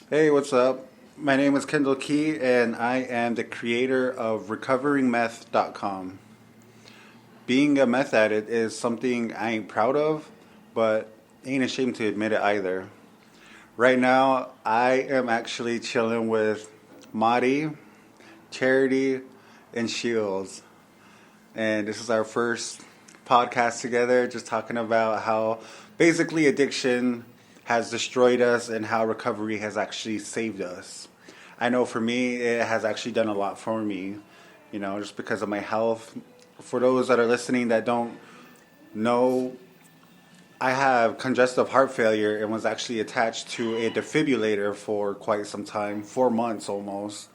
Hey, what's up? My name is Kendall Key, and I am the creator of recoveringmeth.com. Being a meth addict is something I ain't proud of, but ain't ashamed to admit it either. Right now, I am actually chilling with Madi, Charity, and Shields. And this is our first podcast together, just talking about how basically addiction has destroyed us and how recovery has actually saved us. I know for me, it has actually done a lot for me, just because of my health. For those that are listening that don't know, I have congestive heart failure and was actually attached to a defibrillator for quite some time, 4 months almost.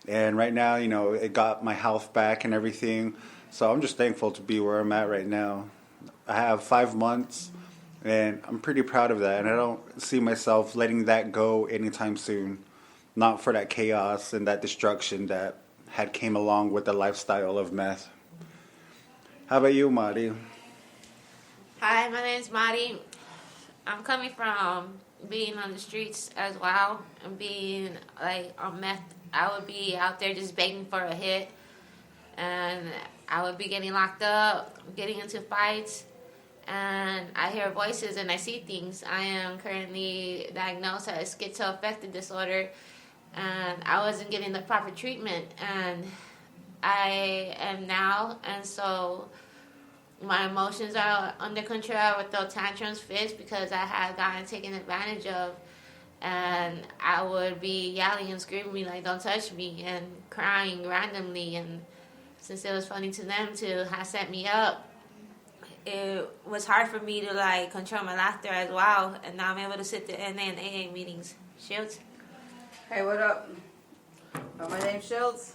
And right now, it got my health back and everything. So I'm just thankful to be where I'm at right now. I have 5 months, and I'm pretty proud of that. And I don't see myself letting that go anytime soon. Not for that chaos and that destruction that had came along with the lifestyle of meth. How about you, Marty? Hi, my name's Madi. I'm coming from being on the streets as well and being like on meth. I would be out there just begging for a hit, and I would be getting locked up, getting into fights, and I hear voices and I see things. I am currently diagnosed as schizoaffective disorder, and I wasn't getting the proper treatment, and I am now, and so my emotions are under control. I would throw tantrums, fits because I had gotten taken advantage of, and I would be yelling and screaming like "Don't touch me" and crying randomly. And since it was funny to them to have set me up, it was hard for me to like control my laughter as well. And now I'm able to sit in NA and AA meetings. Shields. Hey, what up? My name's Shields.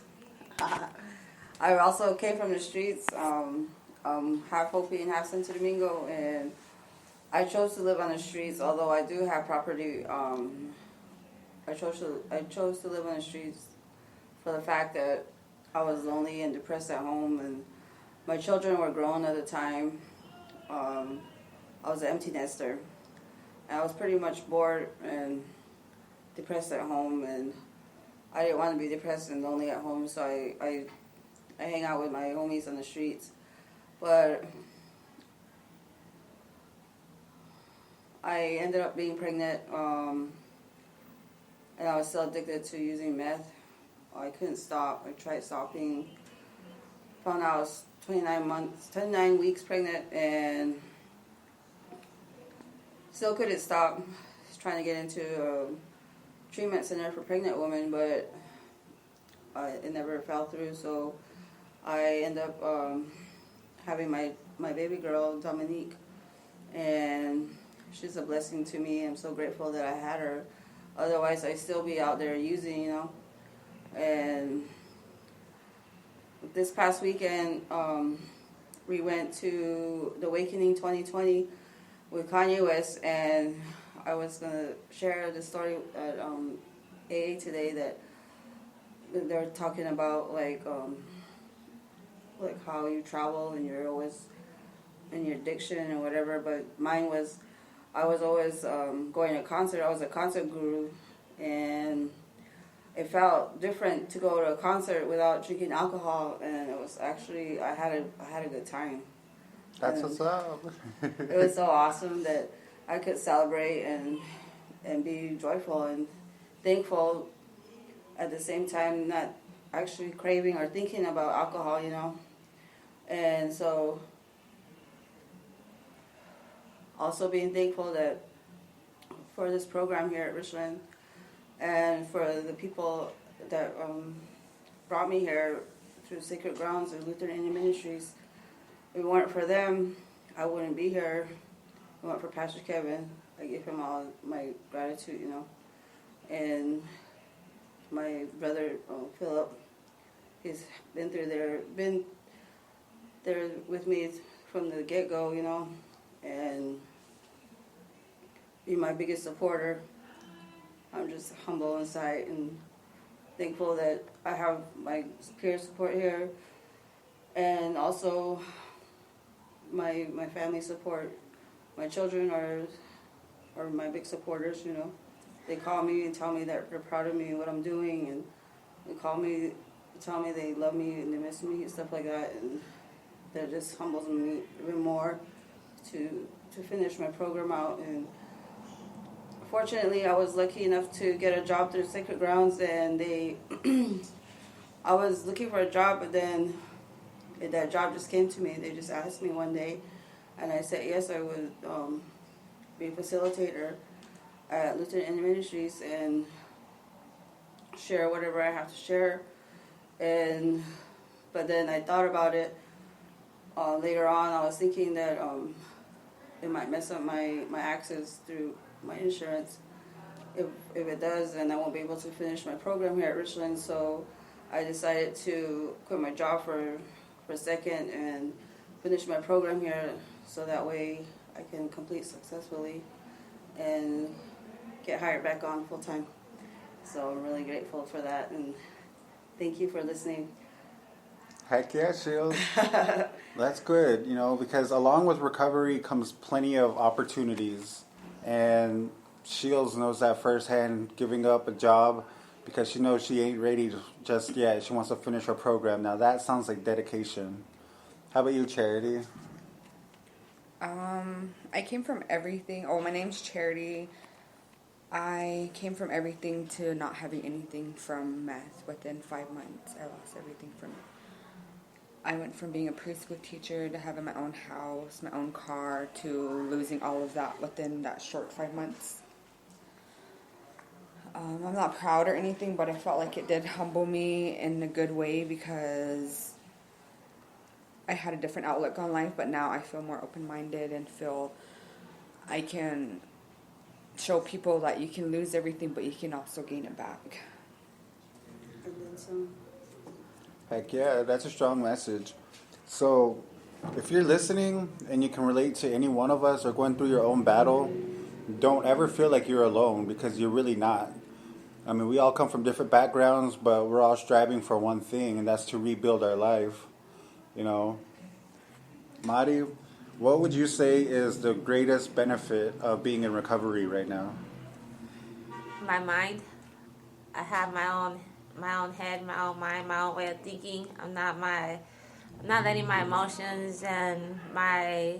I also came from the streets, half Hopi and half Santo Domingo, and I chose to live on the streets. Although I do have property, I chose to live on the streets for the fact that I was lonely and depressed at home, and my children were grown at the time. I was an empty nester, and I was pretty much bored and depressed at home, and I didn't want to be depressed and lonely at home, so I hang out with my homies on the streets. But I ended up being pregnant, and I was still addicted to using meth. I couldn't stop. I tried stopping. Found out I was 29 weeks pregnant, and still couldn't stop. I was trying to get into a treatment center for pregnant women, but it never fell through. So I ended up having my baby girl, Dominique, and she's a blessing to me. I'm so grateful that I had her. Otherwise, I'd still be out there using. And this past weekend, we went to the Awakening 2020 with Kanye West, and I was going to share the story at AA today that they're talking about, like how you travel and you're always in your addiction and whatever. But mine was, I was always going to a concert. I was a concert guru, and it felt different to go to a concert without drinking alcohol, and it was actually, I had a good time. That's And what's up. it was so awesome that I could celebrate and be joyful and thankful at the same time, not actually craving or thinking about alcohol. And so also being thankful that for this program here at Richland, and for the people that brought me here through Sacred Grounds and Lutheran Indian Ministries. If it weren't for them, I wouldn't be here. If it weren't for Pastor Kevin, I give him all my gratitude. And my brother Philip, he's been there with me from the get-go, and be my biggest supporter. I'm just humble inside and thankful that I have my peer support here, and also my family support. My children are my big supporters. they call me and tell me that they're proud of me and what I'm doing, and they call me, tell me they love me and they miss me and stuff like that, and that just humbles me even more to finish my program out. And fortunately, I was lucky enough to get a job through Sacred Grounds, and they, I was looking for a job, but then that job just came to me. They just asked me one day, and I said yes, I would be a facilitator at Lieutenant Ministries and share whatever I have to share. But then I thought about it later on. I was thinking that it might mess up my access through my insurance. If it does, then I won't be able to finish my program here at Richland. So I decided to quit my job for a second and finish my program here, so that way I can complete successfully and get hired back on full time. So I'm really grateful for that, and thank you for listening. Heck yeah, Shields. That's good, because along with recovery comes plenty of opportunities. And Shields knows that firsthand, giving up a job because she knows she ain't ready just yet. She wants to finish her program. Now that sounds like dedication. How about you, Charity? I came from everything. Oh, my name's Charity. I came from everything to not having anything from meth. Within 5 months, I lost everything from it. I went from being a preschool teacher to having my own house, my own car, to losing all of that within that short 5 months. I'm not proud or anything, but I felt like it did humble me in a good way because I had a different outlook on life, but now I feel more open-minded and feel I can show people that you can lose everything, but you can also gain it back. And then some. Heck yeah, that's a strong message. So, if you're listening and you can relate to any one of us or going through your own battle, don't ever feel like you're alone, because you're really not. I mean, we all come from different backgrounds, but we're all striving for one thing, and that's to rebuild our life. Mari, what would you say is the greatest benefit of being in recovery right now? My mind. I have my own head, my own mind, my own way of thinking. I'm not letting my emotions and my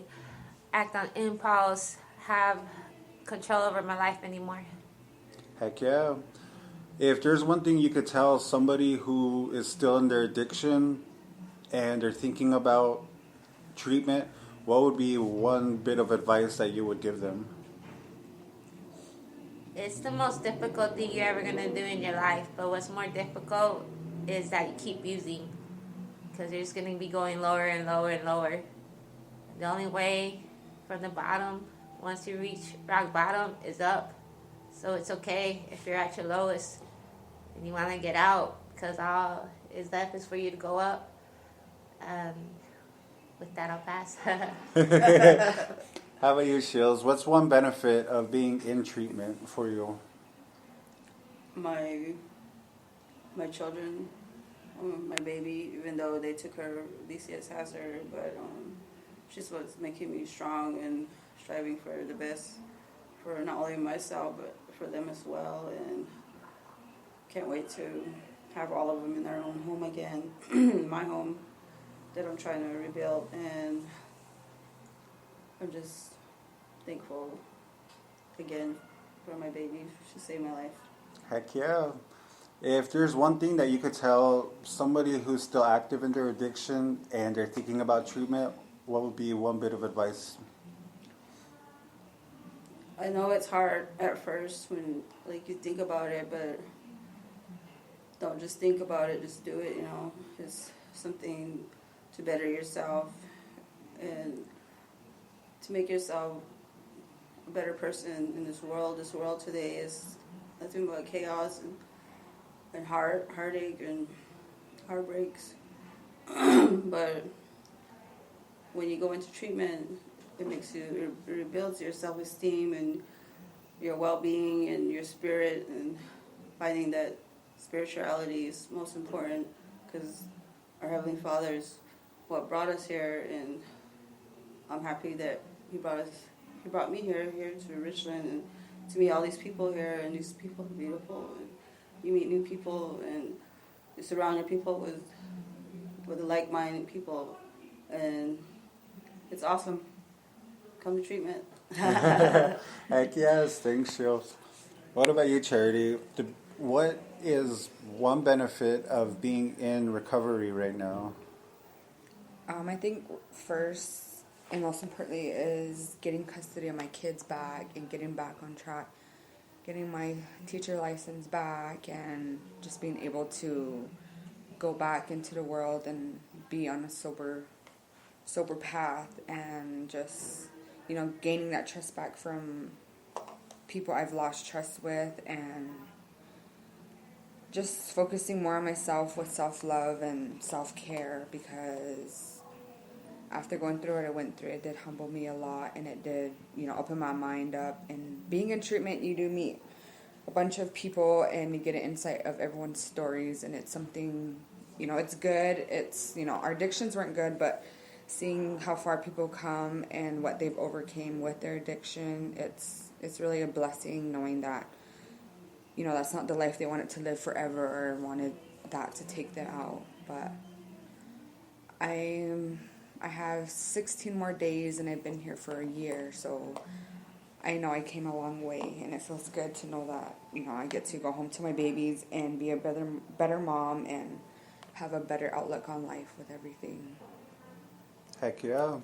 act on impulse have control over my life anymore. Heck yeah. If there's one thing you could tell somebody who is still in their addiction and they're thinking about treatment, what would be one bit of advice that you would give them? It's the most difficult thing you're ever going to do in your life, but what's more difficult is that you keep using, because you're just going to be going lower and lower and lower. The only way from the bottom, once you reach rock bottom, is up. So it's okay if you're at your lowest and you want to get out, because all is left is for you to go up. With that, I'll pass. How about you, Shields? What's one benefit of being in treatment for you? My children, my baby, even though they took her, DCS has her, but she's what's making me strong and striving for the best for not only myself, but for them as well. And can't wait to have all of them in their own home again, my home that I'm trying to rebuild. And I'm just thankful again for my baby. She saved my life. Heck yeah. If there's one thing that you could tell somebody who's still active in their addiction and they're thinking about treatment, what would be one bit of advice? I know it's hard at first when you think about it, but don't just think about it, just do it, It's something to better yourself and to make yourself a better person in this world. This world today is nothing but chaos and heartache and heartbreaks. But when you go into treatment, it rebuilds your self-esteem and your well-being and your spirit, and finding that spirituality is most important, because our Heavenly Father is what brought us here, and I'm happy that He brought me here to Richland, and to meet all these people here, and these people are beautiful, and you meet new people, and you surround your people with like-minded people, and it's awesome. Come to treatment. Heck yes, thanks, Shields. What about you, Charity? What is one benefit of being in recovery right now? I think first and most importantly is getting custody of my kids back and getting back on track, getting my teacher license back, and just being able to go back into the world and be on a sober path, and just, you know, gaining that trust back from people I've lost trust with, and just focusing more on myself with self-love and self-care, because after going through what I went through, it did humble me a lot, and it did, you know, open my mind up. And being in treatment, you do meet a bunch of people, and you get an insight of everyone's stories, and it's something, you know, it's good. It's, you know, our addictions weren't good, but seeing how far people come and what they've overcame with their addiction, it's really a blessing knowing that, you know, that's not the life they wanted to live forever or wanted that to take them out. But I have 16 more days, and I've been here for a year, so I know I came a long way, and it feels good to know that, you know, I get to go home to my babies and be a better mom and have a better outlook on life with everything. Heck yeah.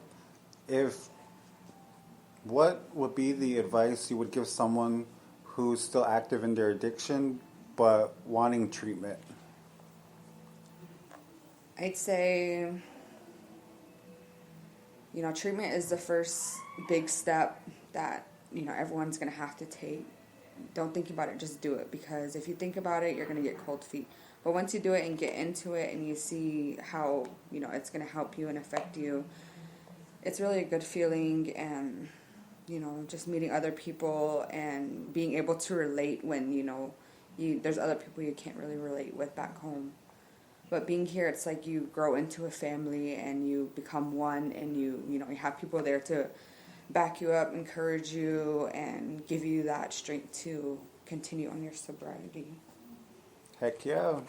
What would be the advice you would give someone who's still active in their addiction but wanting treatment? I'd say, you know, treatment is the first big step that, you know, everyone's going to have to take. Don't think about it, just do it, because if you think about it, you're going to get cold feet. But once you do it and get into it and you see how, you know, it's going to help you and affect you, it's really a good feeling. And, you know, just meeting other people and being able to relate when, you know, there's other people you can't really relate with back home. But being here, it's like you grow into a family and you become one, and you know, you have people there to back you up, encourage you, and give you that strength to continue on your sobriety. Heck yeah.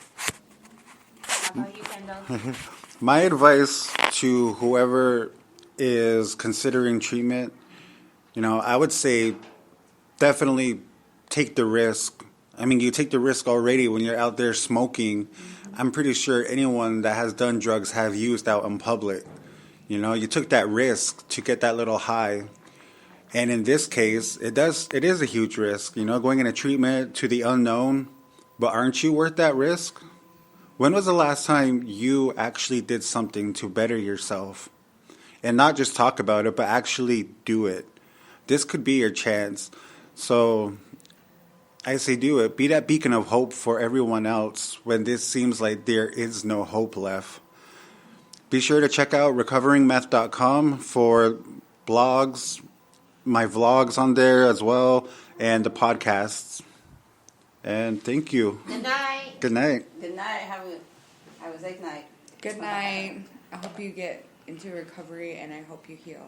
How about you, Kendall? My advice to whoever is considering treatment, you know, I would say definitely take the risk. I mean, you take the risk already when you're out there smoking. I'm pretty sure anyone that has done drugs have used out in public. You know, you took that risk to get that little high. And in this case, it is a huge risk, you know, going into treatment to the unknown. But aren't you worth that risk? When was the last time you actually did something to better yourself? And not just talk about it, but actually do it. This could be your chance. So I say do it. Be that beacon of hope for everyone else when this seems like there is no hope left. Be sure to check out recoveringmeth.com for blogs, my vlogs on there as well, and the podcasts. And thank you. Good night. Good night. Good night. Have a safe night. Good night. I hope you get into recovery, and I hope you heal.